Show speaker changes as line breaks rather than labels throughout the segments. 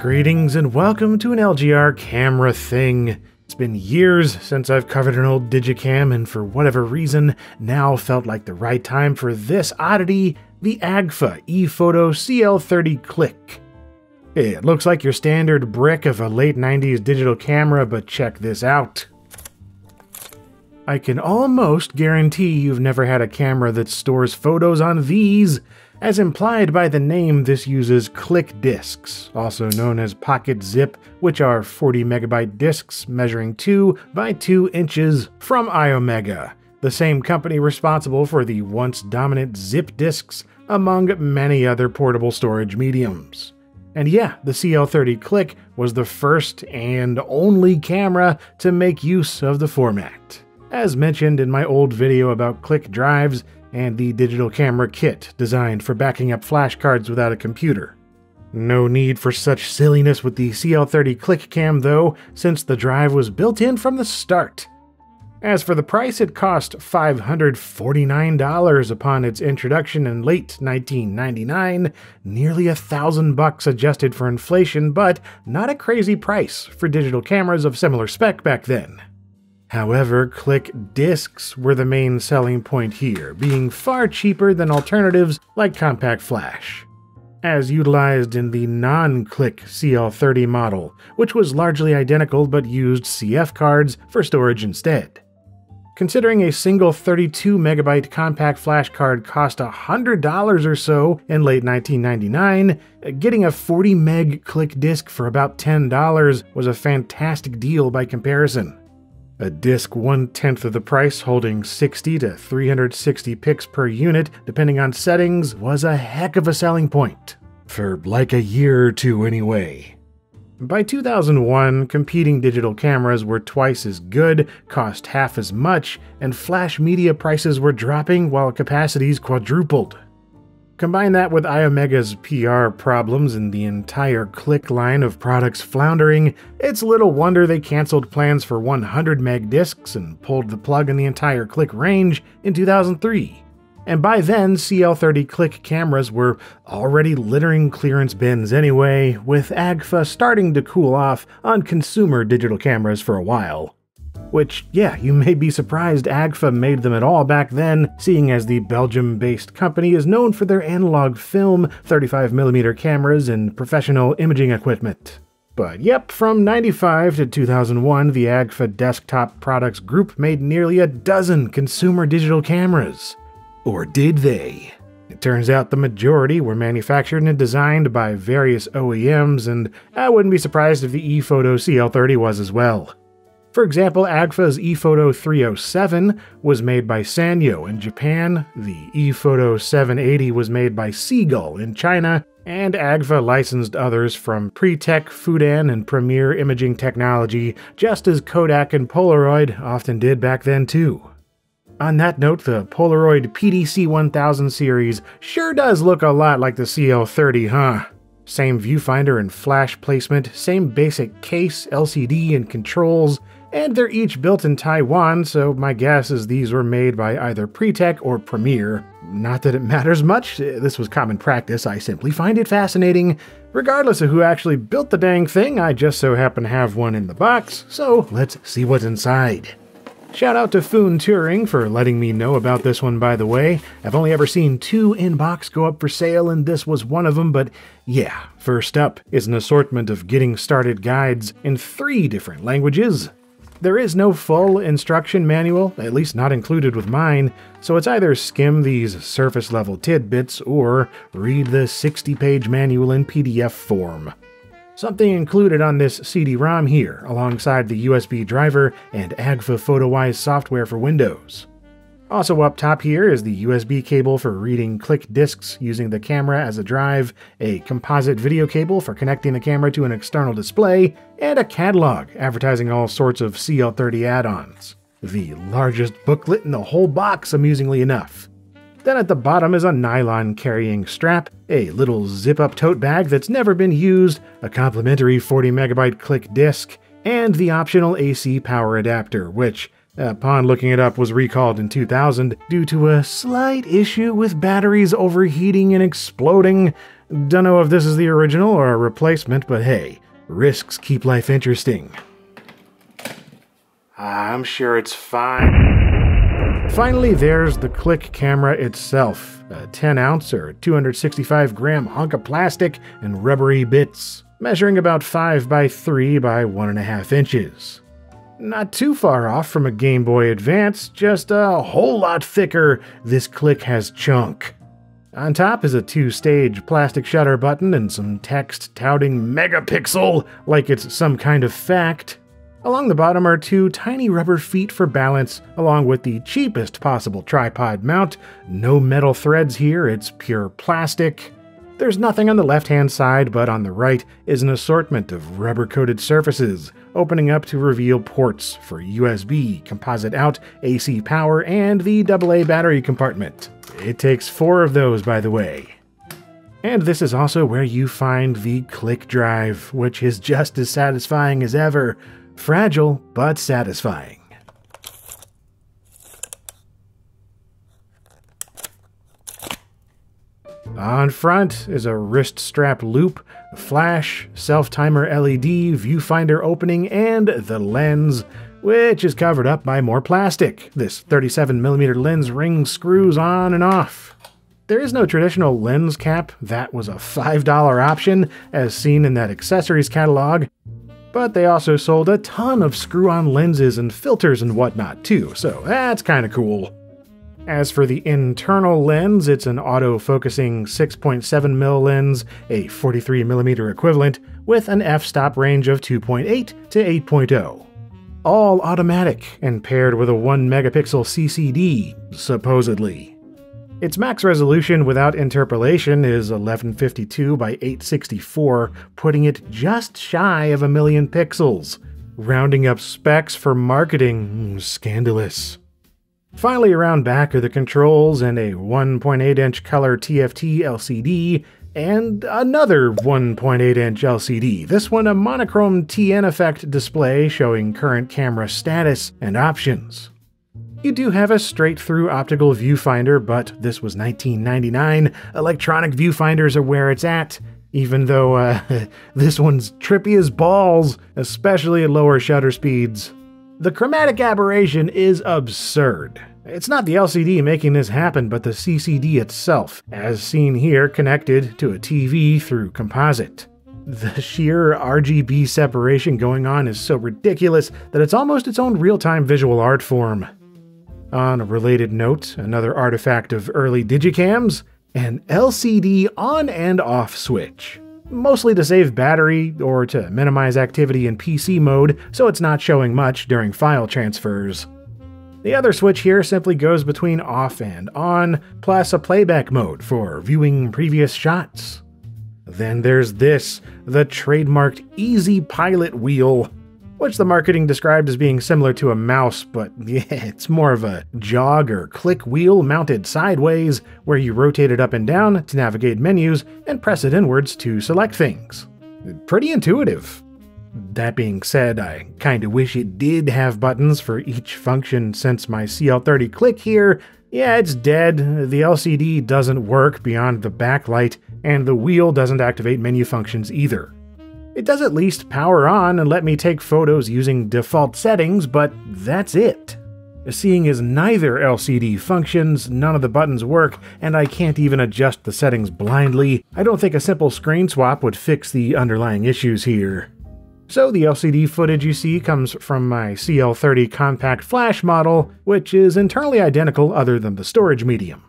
Greetings and welcome to an LGR camera thing. It's been years since I've covered an old Digicam, and for whatever reason, now felt like the right time for this oddity, the Agfa ePhoto CL30 Click. It looks like your standard brick of a late 90s digital camera, but check this out. I can almost guarantee you've never had a camera that stores photos on these. As implied by the name, this uses click discs, also known as pocket zip, which are 40 megabyte discs measuring 2 by 2 inches from Iomega, the same company responsible for the once dominant zip discs among many other portable storage mediums. And yeah, the CL30 Click was the first and only camera to make use of the format. As mentioned in my old video about click drives and the digital camera kit designed for backing up flashcards without a computer. No need for such silliness with the CL30 Click Cam though, since the drive was built in from the start. As for the price, it cost $549 upon its introduction in late 1999, nearly $1,000 adjusted for inflation, but not a crazy price for digital cameras of similar spec back then. However, click discs were the main selling point here, being far cheaper than alternatives like compact flash, as utilized in the non-click CL30 model, which was largely identical but used CF cards for storage instead. Considering a single 32 megabyte compact flash card cost $100 or so in late 1999, getting a 40 meg click disc for about $10 was a fantastic deal by comparison. A disc 1/10 of the price holding 60 to 360 pics per unit, depending on settings, was a heck of a selling point. For like a year or two anyway. By 2001, competing digital cameras were twice as good, cost half as much, and flash media prices were dropping while capacities quadrupled. Combine that with Iomega's PR problems and the entire Click line of products floundering, it's little wonder they canceled plans for 100 meg discs and pulled the plug on the entire Click range in 2003. And by then, CL30 Click cameras were already littering clearance bins anyway, with Agfa starting to cool off on consumer digital cameras for a while. Which, yeah, you may be surprised Agfa made them at all back then, seeing as the Belgium-based company is known for their analog film, 35mm cameras, and professional imaging equipment. But yep, from 95 to 2001, the Agfa Desktop Products Group made nearly a dozen consumer digital cameras. Or did they? It turns out the majority were manufactured and designed by various OEMs, and I wouldn't be surprised if the ePhoto CL30 was as well. For example, Agfa's ePhoto 307 was made by Sanyo in Japan, the ePhoto 780 was made by Seagull in China, and Agfa licensed others from Pretec, Fudan, and Premier Imaging Technology, just as Kodak and Polaroid often did back then too. On that note, the Polaroid PDC-1000 series sure does look a lot like the CL30, huh? Same viewfinder and flash placement, same basic case, LCD, and controls, and they're each built in Taiwan, so my guess is these were made by either Pretec or Premier. Not that it matters much, this was common practice, I simply find it fascinating. Regardless of who actually built the dang thing, I just so happen to have one in the box, so let's see what's inside. Shout out to Foon Touring for letting me know about this one, by the way. I've only ever seen 2 in-box go up for sale, and this was one of them, but yeah, first up is an assortment of getting started guides in 3 different languages. There is no full instruction manual, at least not included with mine, so it's either skim these surface-level tidbits or read the 60-page manual in PDF form. Something included on this CD-ROM here, alongside the USB driver and Agfa PhotoWise software for Windows. Also up top here is the USB cable for reading click discs using the camera as a drive, a composite video cable for connecting the camera to an external display, and a catalog advertising all sorts of CL30 add-ons. The largest booklet in the whole box, amusingly enough. Then at the bottom is a nylon carrying strap, a little zip-up tote bag that's never been used, a complimentary 40 megabyte click disc, and the optional AC power adapter, which, upon looking it up, was recalled in 2000 due to a slight issue with batteries overheating and exploding. Dunno if this is the original or a replacement, but hey, risks keep life interesting. I'm sure it's fine. Finally, there's the Click camera itself, a 10-ounce or 265-gram hunk of plastic and rubbery bits, measuring about 5 by 3 by 1.5 inches. Not too far off from a Game Boy Advance, just a whole lot thicker, this Click has chunk. On top is a 2-stage plastic shutter button and some text touting megapixel like it's some kind of fact. Along the bottom are 2 tiny rubber feet for balance, along with the cheapest possible tripod mount. No metal threads here, it's pure plastic. There's nothing on the left-hand side, but on the right is an assortment of rubber-coated surfaces, opening up to reveal ports for USB, composite out, AC power, and the AA battery compartment. It takes 4 of those, by the way. And this is also where you find the Click drive, which is just as satisfying as ever. Fragile, but satisfying. On front is a wrist strap loop, a flash, self-timer LED, viewfinder opening, and the lens, which is covered up by more plastic. This 37mm lens ring screws on and off. There is no traditional lens cap. That was a $5 option, as seen in that accessories catalog. But they also sold a ton of screw-on lenses and filters and whatnot too, so that's kinda cool. As for the internal lens, it's an auto-focusing 6.7mm lens, a 43mm equivalent, with an f-stop range of 2.8 to 8.0. All automatic and paired with a 1-megapixel CCD, supposedly. Its max resolution without interpolation is 1152 by 864, putting it just shy of 1,000,000 pixels. Rounding up specs for marketing, scandalous. Finally, around back are the controls and a 1.8-inch color TFT LCD, and another 1.8-inch LCD, this one a monochrome TN effect display showing current camera status and options. You do have a straight-through optical viewfinder, but this was 1999. Electronic viewfinders are where it's at, even though this one's trippy as balls, especially at lower shutter speeds. The chromatic aberration is absurd. It's not the LCD making this happen, but the CCD itself, as seen here connected to a TV through composite. The sheer RGB separation going on is so ridiculous that it's almost its own real-time visual art form. On a related note, another artifact of early digicams, an LCD on and off switch. Mostly to save battery or to minimize activity in PC mode so it's not showing much during file transfers. The other switch here simply goes between off and on, plus a playback mode for viewing previous shots. Then there's this, the trademarked Easy Pilot wheel, which the marketing described as being similar to a mouse, but yeah, it's more of a jog or click wheel mounted sideways, where you rotate it up and down to navigate menus and press it inwards to select things. Pretty intuitive. That being said, I kinda wish it did have buttons for each function since my CL30 Click here, yeah, it's dead, the LCD doesn't work beyond the backlight, and the wheel doesn't activate menu functions either. It does at least power on and let me take photos using default settings, but that's it. Seeing as neither LCD functions, none of the buttons work, and I can't even adjust the settings blindly, I don't think a simple screen swap would fix the underlying issues here. So the LCD footage you see comes from my CL30 compact flash model, which is internally identical other than the storage medium.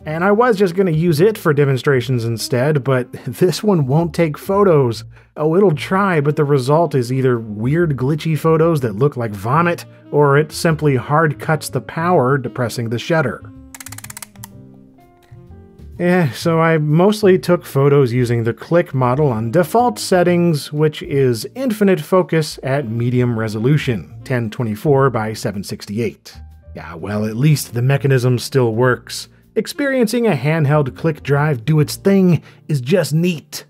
And I was just going to use it for demonstrations instead, but this one won't take photos. Oh, it'll try, but the result is either weird glitchy photos that look like vomit, or it simply hard cuts the power depressing the shutter. So I mostly took photos using the Click model on default settings, which is infinite focus at medium resolution, 1024 by 768. Yeah, well, at least the mechanism still works. Experiencing a handheld Click drive do its thing is just neat.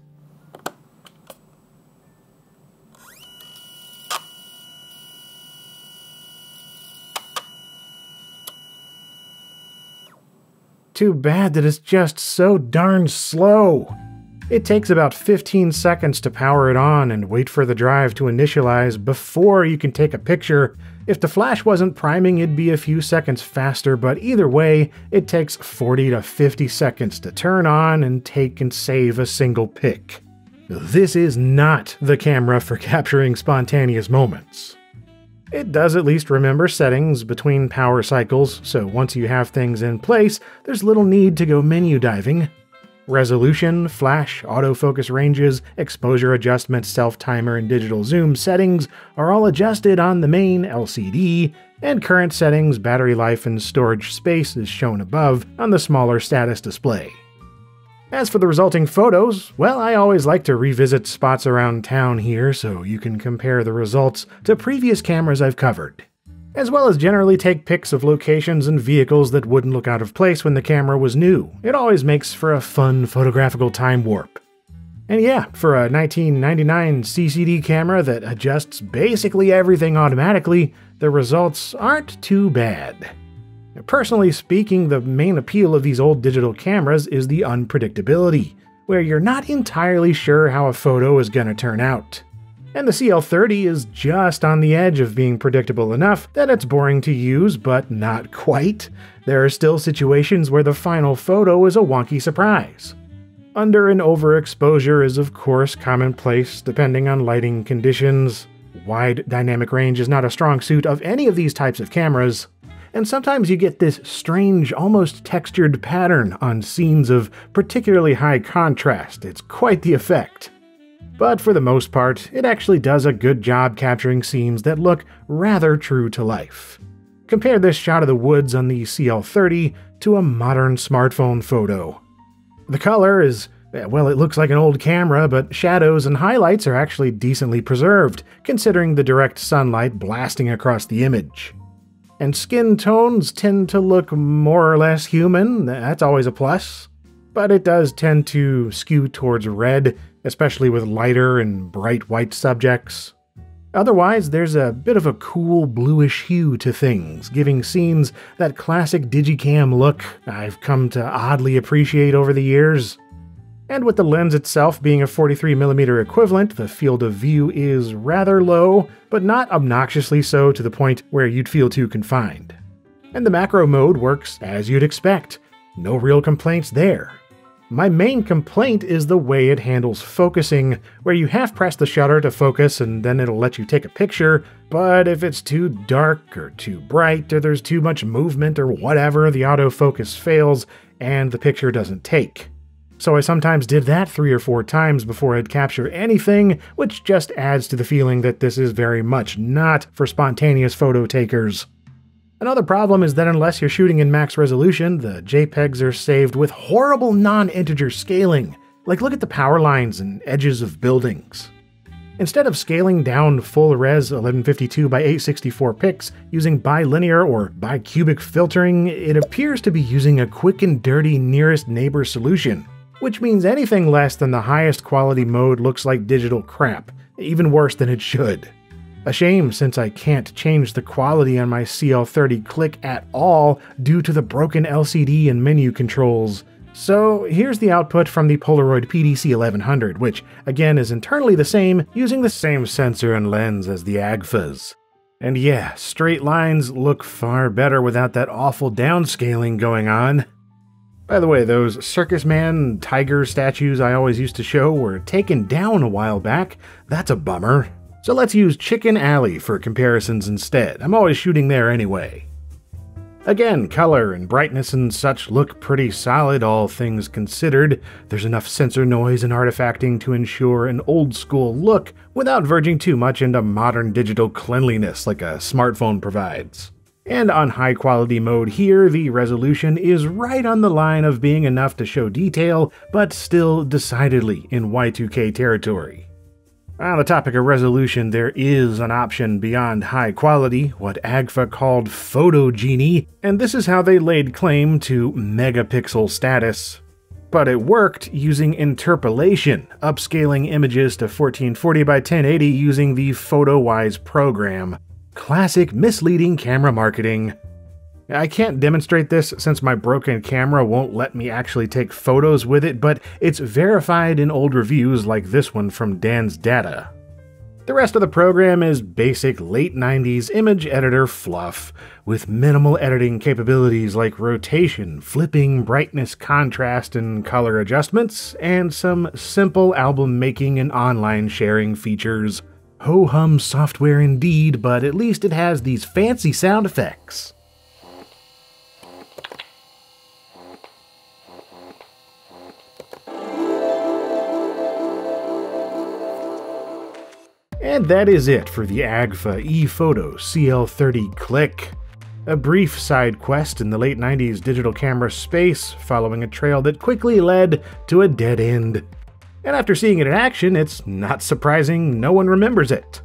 Too bad that it's just so darn slow. It takes about 15 seconds to power it on and wait for the drive to initialize before you can take a picture. If the flash wasn't priming, it'd be a few seconds faster, but either way, it takes 40 to 50 seconds to turn on and take and save a single pic. This is not the camera for capturing spontaneous moments. It does at least remember settings between power cycles, so once you have things in place, there's little need to go menu diving. Resolution, flash, autofocus ranges, exposure adjustment, self-timer, and digital zoom settings are all adjusted on the main LCD, and current settings, battery life, and storage space is shown above on the smaller status display. As for the resulting photos, well, I always like to revisit spots around town here so you can compare the results to previous cameras I've covered, as well as generally take pics of locations and vehicles that wouldn't look out of place when the camera was new. It always makes for a fun photographical time warp. And yeah, for a 1999 CCD camera that adjusts basically everything automatically, the results aren't too bad. Personally speaking, the main appeal of these old digital cameras is the unpredictability, where you're not entirely sure how a photo is gonna turn out. And the CL30 is just on the edge of being predictable enough that it's boring to use, but not quite. There are still situations where the final photo is a wonky surprise. Under and overexposure is of course commonplace depending on lighting conditions. Wide dynamic range is not a strong suit of any of these types of cameras. And sometimes you get this strange, almost textured pattern on scenes of particularly high contrast. It's quite the effect. But for the most part, it actually does a good job capturing scenes that look rather true to life. Compare this shot of the woods on the CL30 to a modern smartphone photo. The color is, well, it looks like an old camera, but shadows and highlights are actually decently preserved, considering the direct sunlight blasting across the image. And skin tones tend to look more or less human, that's always a plus. But it does tend to skew towards red, especially with lighter and bright white subjects. Otherwise, there's a bit of a cool bluish hue to things, giving scenes that classic Digicam look I've come to oddly appreciate over the years. And with the lens itself being a 43mm equivalent, the field of view is rather low, but not obnoxiously so to the point where you'd feel too confined. And the macro mode works as you'd expect. No real complaints there. My main complaint is the way it handles focusing, where you half-press the shutter to focus and then it'll let you take a picture, but if it's too dark or too bright or there's too much movement or whatever, the autofocus fails and the picture doesn't take. So I sometimes did that 3 or 4 times before I'd capture anything, which just adds to the feeling that this is very much not for spontaneous photo takers. Another problem is that unless you're shooting in max resolution, the JPEGs are saved with horrible non-integer scaling. Like look at the power lines and edges of buildings. Instead of scaling down full-res 1152 by 864 pics using bilinear or bicubic filtering, it appears to be using a quick and dirty nearest neighbor solution, which means anything less than the highest quality mode looks like digital crap, even worse than it should. A shame since I can't change the quality on my CL30 Click at all due to the broken LCD and menu controls. So here's the output from the Polaroid PDC-1100, which again is internally the same, using the same sensor and lens as the Agfas. And yeah, straight lines look far better without that awful downscaling going on. By the way, those circus man tiger statues I always used to show were taken down a while back. That's a bummer. So let's use Chicken Alley for comparisons instead. I'm always shooting there anyway. Again, color and brightness and such look pretty solid, all things considered. There's enough sensor noise and artifacting to ensure an old-school look without verging too much into modern digital cleanliness like a smartphone provides. And on high-quality mode here, the resolution is right on the line of being enough to show detail, but still decidedly in Y2K territory. On the topic of resolution, there is an option beyond high quality, what Agfa called Photo Genie, and this is how they laid claim to megapixel status. But it worked using interpolation, upscaling images to 1440 by 1080 using the PhotoWise program. Classic misleading camera marketing. I can't demonstrate this since my broken camera won't let me actually take photos with it, but it's verified in old reviews like this one from Dan's Data. The rest of the program is basic late 90s image editor fluff, with minimal editing capabilities like rotation, flipping, brightness, contrast, and color adjustments, and some simple album making and online sharing features. Ho-hum software indeed, but at least it has these fancy sound effects. And that is it for the Agfa ePhoto CL30 Click. A brief side quest in the late 90s digital camera space, following a trail that quickly led to a dead end. And after seeing it in action, it's not surprising no one remembers it.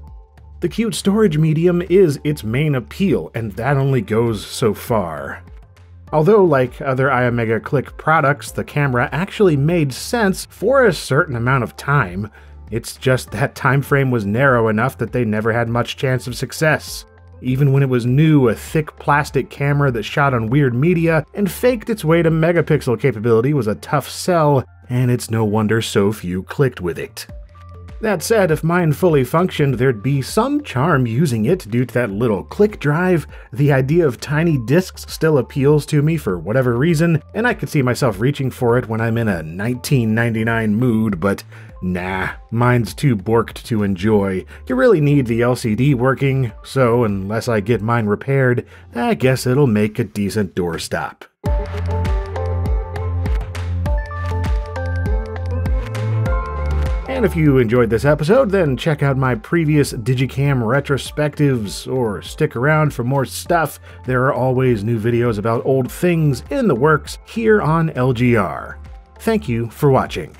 The cute storage medium is its main appeal, and that only goes so far. Although, like other Iomega Click products, the camera actually made sense for a certain amount of time. It's just that time frame was narrow enough that they never had much chance of success. Even when it was new, a thick plastic camera that shot on weird media and faked its way to megapixel capability was a tough sell, and it's no wonder so few clicked with it. That said, if mine fully functioned, there'd be some charm using it due to that little click drive. The idea of tiny discs still appeals to me for whatever reason, and I could see myself reaching for it when I'm in a 1999 mood, but nah, mine's too borked to enjoy. You really need the LCD working, so unless I get mine repaired, I guess it'll make a decent doorstop. And if you enjoyed this episode, then check out my previous Digicam retrospectives, or stick around for more stuff. There are always new videos about old things in the works here on LGR. Thank you for watching.